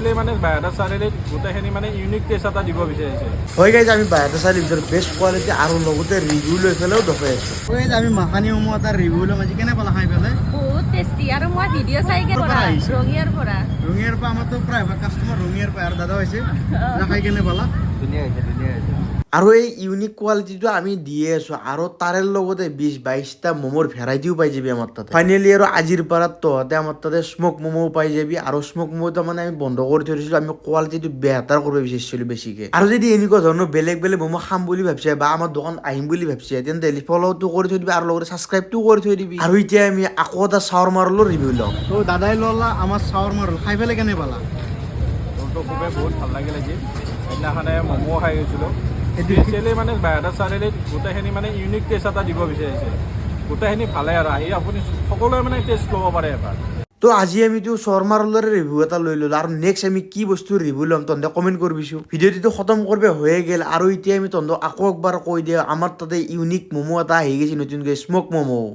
Specially মানে বায়'ডা চাৰিআলিত গোটেইখিনি মানে ইউনিক টেষ্ট এটা দিব বিচাৰিছে। হয় গাইজ, আমি বায়'ডা চাৰিআলিৰ ভিতৰত বেষ্ট কোৱালিটি আৰু লগতে ৰিভিউ লৈ পেলাইও দেখাই আছোঁ। হয় গাইজ, আমি মাখানি ম'ম' এটা ৰিভিউ ল'ম আজি। কেনে পালা খাই পেলাই? বহুত টেষ্টি আৰু মই ভিডিঅ' চাই ক'ৰ পৰা আহিছে? ৰঙিয়াৰ পৰা ৰঙিয়াৰ পৰা আমাৰতো প্ৰায়ভাগ কাষ্টমাৰ ৰঙিয়াৰ পৰা আৰু দাদা হৈছে খাই কেনে পালা? ধুনীয়া হৈছে, ধুনীয়া হৈছে। আৰু এই ইউনিক কোৱালিটিটো আমি দিয়ে আছোঁ আৰু তাৰে লগতে 20-22টা ম'মৰ ভেৰাইটিও পাই যাবি আমাৰ তাতে। ফাইনেলি আৰু আজিৰ পৰা তহঁতে আমাৰ তাতে স্মক ম'মও পাই যাবি। আৰু স্মক ম'মটো মানে আমি বন্ধ কৰি থৈ দিছিলোঁ, আমি কোৱালিটিটো বেটাৰ কৰিব বিচাৰিছিলোঁ বেছিকে। আৰু যদি এনেকুৱা ধৰণৰ বেলেগ বেলেগ ম'ম' খাম বুলি ভাবিছে বা আমাৰ দোকান আহিম বুলি ভাবিছে, তেন্তে ফ'ল'টো কৰি থৈ দিবি আৰু লগতে ছাবস্ক্ৰাইবটো কৰি থৈ দিবি। আৰু এতিয়া আমি আকৌ এটা চাওৰমা ৰোলৰ ৰিভিউ লওঁ। তো দাদাই ল'লা আমাৰ চাওৰমা ৰোল, খাই পেলাই কেনে পালা? ৰোলটো খুবেই বহুত ভাল লাগিল আজি। সেইদিনাখনে ম'ম' খাই গৈছিলোঁ। স্পেচিয়েলি মানে বায়'ডা চাৰিআলিত গোটেইখিনি মানে ইউনিক টেষ্ট এটা দিব বিচাৰিছে। গোটেইখিনি ভালে আৰু আহি আপুনি সকলোৱে মানে টেষ্ট ল'ব পাৰে এবাৰ। তো আজি আমিতো শৰ্মা ৰোলৰে ৰিভিউ এটা লৈ ল'লোঁ আৰু নেক্সট আমি কি বস্তু ৰিভিউ ল'ম তহঁতে কমেণ্ট কৰিবিছো। ভিডিঅ'টো খতম কৰিব হৈয়ে গ'ল আৰু এতিয়া আমি তহঁতক আকৌ একবাৰ কৈ দিওঁ, আমাৰ তাতে ইউনিক ম'ম' এটা আহি গৈছে নতুনকৈ, স্মক ম'ম'।